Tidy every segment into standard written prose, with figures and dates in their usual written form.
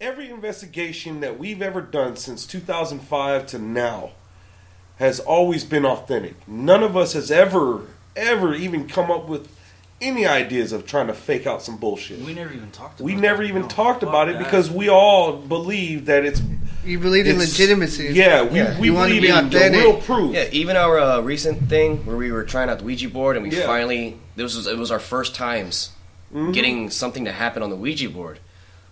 Every investigation that we've ever done since 2005 to now has always been authentic. None of us has ever even come up with any ideas of trying to fake out some bullshit. We never even talked about it. We never even talked about it because we all believe that it's... You believe in legitimacy. Yeah, we believe in the real proof. Yeah, even our recent thing where we were trying out the Ouija board and we finally... It was our first times getting something to happen on the Ouija board.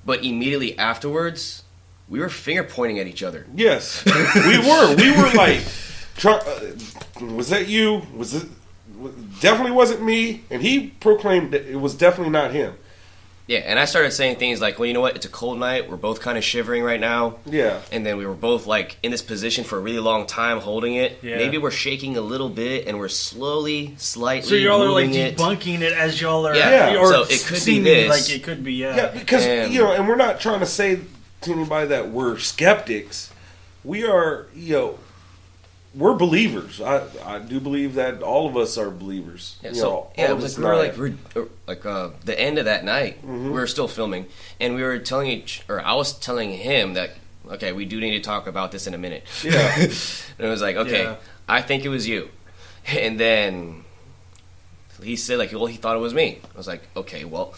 But immediately afterwards, we were finger pointing at each other. Yes, we were. We were like, was that you? Was it? Definitely wasn't me. And he proclaimed that it was definitely not him. Yeah, and I started saying things like, well, you know what? It's a cold night. We're both kind of shivering right now. Yeah. And then we were both like in this position for a really long time holding it. Yeah. Maybe we're shaking a little bit and we're slightly so y'all are like debunking it as y'all are. Yeah. Or so it could be this. Like it could be, Yeah, because, and we're not trying to say to anybody that we're skeptics. We are, we're believers. I do believe that all of us are believers. Yeah, the end of that night, we were still filming, and we were I was telling him that, okay, we do need to talk about this in a minute. Yeah. And it was like, okay, I think it was you. And then he said, like, well, he thought it was me. I was like, okay, well,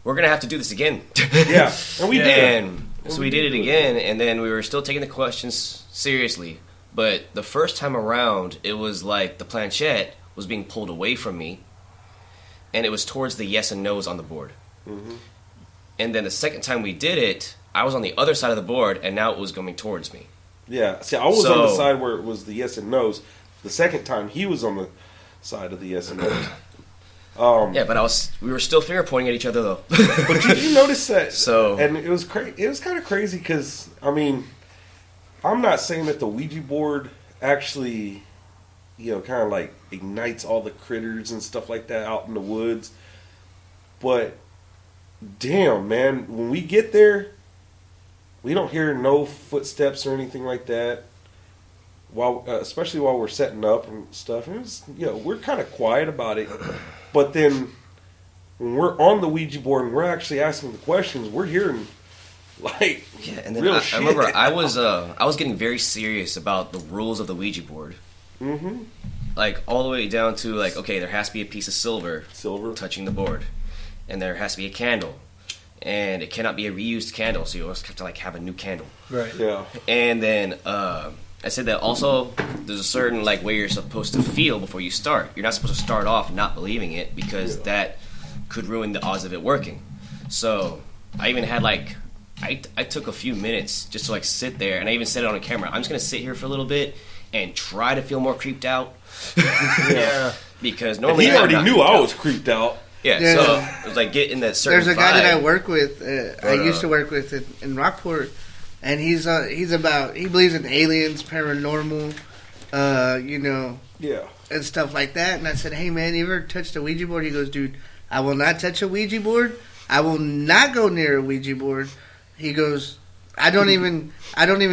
we're going to have to do this again. Yeah, and we did. So we did it again, and then we were still taking the questions seriously. But the first time around, it was like the planchette was being pulled away from me, and it was towards the yes and no's on the board. Mm-hmm. And then the second time we did it, I was on the other side of the board, and now it was coming towards me. Yeah, see, I was on the side where it was the yes and no's. The second time, he was on the side of the yes and no's. But we were still finger pointing at each other, though. But did you notice that? So, and it was kind of crazy because, I mean... I'm not saying that the Ouija board actually, kind of like ignites all the critters and stuff like that out in the woods. But, damn, man, when we get there, we don't hear no footsteps or anything like that. Especially while we're setting up and stuff. And it was, we're kind of quiet about it. But then when we're on the Ouija board and we're actually asking the questions, we're hearing... and then I remember I was getting very serious about the rules of the Ouija board. Mm-hmm. Like all the way down to like, okay, there has to be a piece of silver touching the board, and there has to be a candle, and it cannot be a reused candle, so you always have to like have a new candle. Right. Yeah. And then I said that also there's a certain like way you're supposed to feel before you start. You're not supposed to start off not believing it because that could ruin the odds of it working. So I even had like. I took a few minutes just to like sit there, and I even said it on camera. I'm just gonna sit here for a little bit and try to feel more creeped out. Yeah, because normally he already knew I was creeped out. Yeah, so it was like getting that certain. There's a guy that I work with. I used to work with in Rockport, and he believes in aliens, paranormal, and stuff like that. And I said, hey man, you ever touched a Ouija board? He goes, dude, I will not touch a Ouija board. I will not go near a Ouija board. He goes, I don't even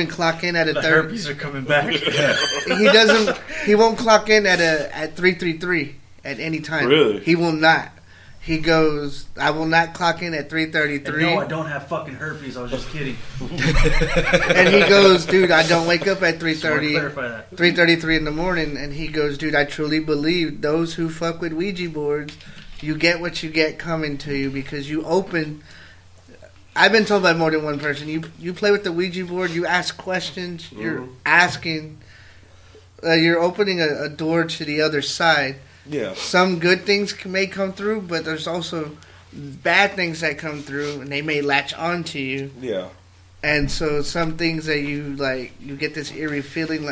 clock in at a the third. Herpes are coming back. He won't clock in at 333 at any time. Really? He will not. He goes, I will not clock in at 3:33. No, I don't have fucking herpes. I was just kidding. And he goes, dude, I don't wake up at 3:30. 3:33 in the morning. And he goes, dude, I truly believe those who fuck with Ouija boards, you get what you get coming to you because you open. I've been told by more than one person. You play with the Ouija board. You ask questions. Mm-hmm. You're asking. You're opening a door to the other side. Yeah. Some good things may come through, but there's also bad things that come through, and they may latch on to you. Yeah. And so some things that you like, you get this eerie feeling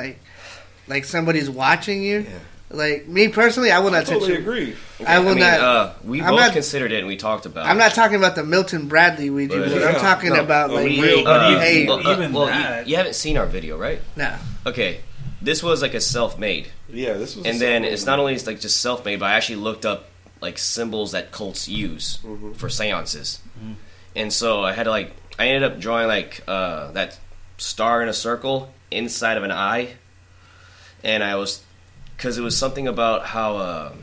like somebody's watching you. Yeah. Like me personally, I will not totally touch agree. it. I will not. We I'm both not- considered it, and we talked about. I'm not talking about the Milton Bradley Ouija But- board. Yeah. I'm talking No. about like real- hey, even well, that. you haven't seen our video, right? no. Okay, this was like a self-made, Yeah, this was. and then it's not only like just self-made, but I actually looked up like symbols that cults use for seances, and so I had to like I ended up drawing like that star in a circle inside of an eye, and I was because it was something about how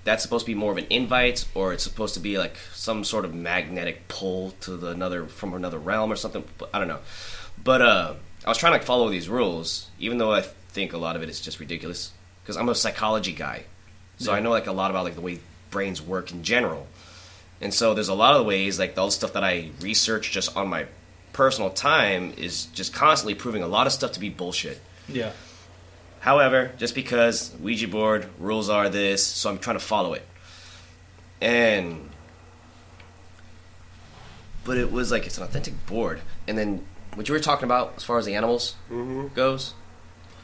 that's supposed to be more of an invite, or it's supposed to be like some sort of magnetic pull to from another realm or something. I don't know, but I was trying to like, follow these rules, even though I think a lot of it is just ridiculous because I'm a psychology guy, so I know like a lot about like the way brains work in general, and so there's a lot of ways like all the stuff that I research just on my personal time is just constantly proving a lot of stuff to be bullshit. Yeah. However, just because Ouija board rules are this, so I'm trying to follow it. But it was like, it's an authentic board. And then, what you were talking about as far as the animals goes,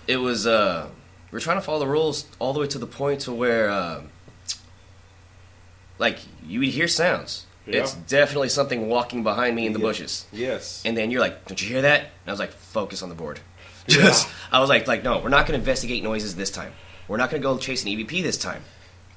it was, we're trying to follow the rules all the way to the point to where, like, you would hear sounds. Yeah. It's definitely something walking behind me in the bushes. Yes. And then you're like, don't you hear that? And I was like, focus on the board. Yeah. I was like, no, we're not going to investigate noises this time. We're not going to go chase an EVP this time.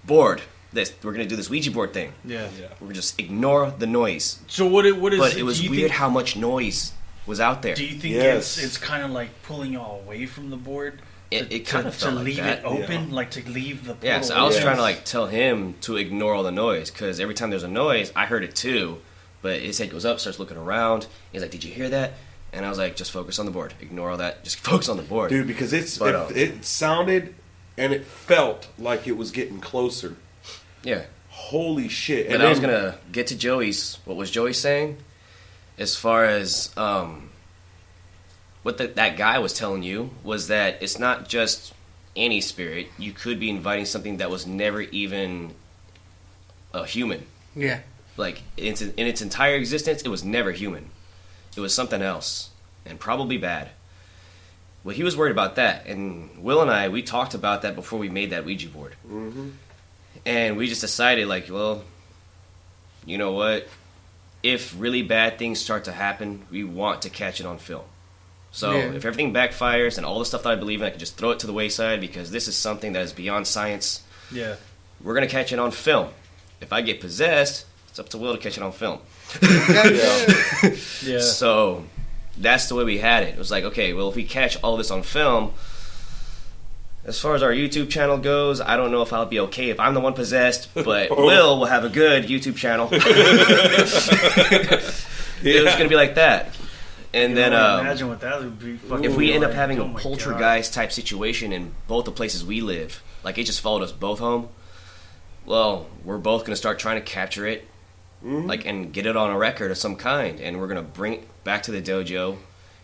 Board. We're going to do this Ouija board thing. Yeah. We're going to just ignore the noise. So what is? But it was do you weird think, how much noise was out there. Do you think Yes. it's kind of like pulling y'all away from the board? It kind of felt to like leave that. it open, like to leave the. Yeah, so portal I was Yes. trying to like tell him to ignore all the noise because every time there's a noise, I heard it too. But his head goes up, starts looking around. He's like, "Did you hear that?" And I was like, "Just focus on the board. Ignore all that. Just focus on the board." Dude, because it sounded and it felt like it was getting closer. Yeah. Holy shit! But I was gonna get to Joey's. What was Joey saying? As far as what that guy was telling you was that it's not just any spirit. You could be inviting something that was never even a human. Yeah. Like in its entire existence, it was never human. It was something else, and probably bad. Well, he was worried about that, and Will and I, we talked about that before we made that Ouija board. Mm-hmm. And we just decided, like, well, you know what? If really bad things start to happen, we want to catch it on film. So Yeah. if everything backfires and all the stuff that I believe in, I can just throw it to the wayside because this is something that is beyond science. Yeah. We're going to catch it on film. If I get possessed, it's up to Will to catch it on film. Yeah. So that's the way we had it. It was like, okay, well, if we catch all this on film, as far as our YouTube channel goes, I don't know if I'll be okay if I'm the one possessed, but Will have a good YouTube channel. It was going to be like that. And then imagine what that would be. Fucking if we end up like. having Oh a my poltergeist type situation in both the places we live, like it just followed us both home, well, we're both going to start trying to capture it, like, and get it on a record of some kind, and we're going to bring it back to the dojo.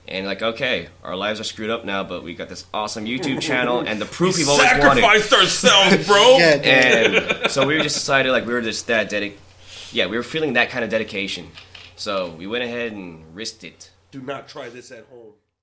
And like, okay, our lives are screwed up now, but we got this awesome YouTube channel and the proof we've always wanted. Sacrificed ourselves, bro. Yeah, dude. And so we just decided like we were just that we were feeling that kind of dedication. So we went ahead and risked it. Do not try this at home.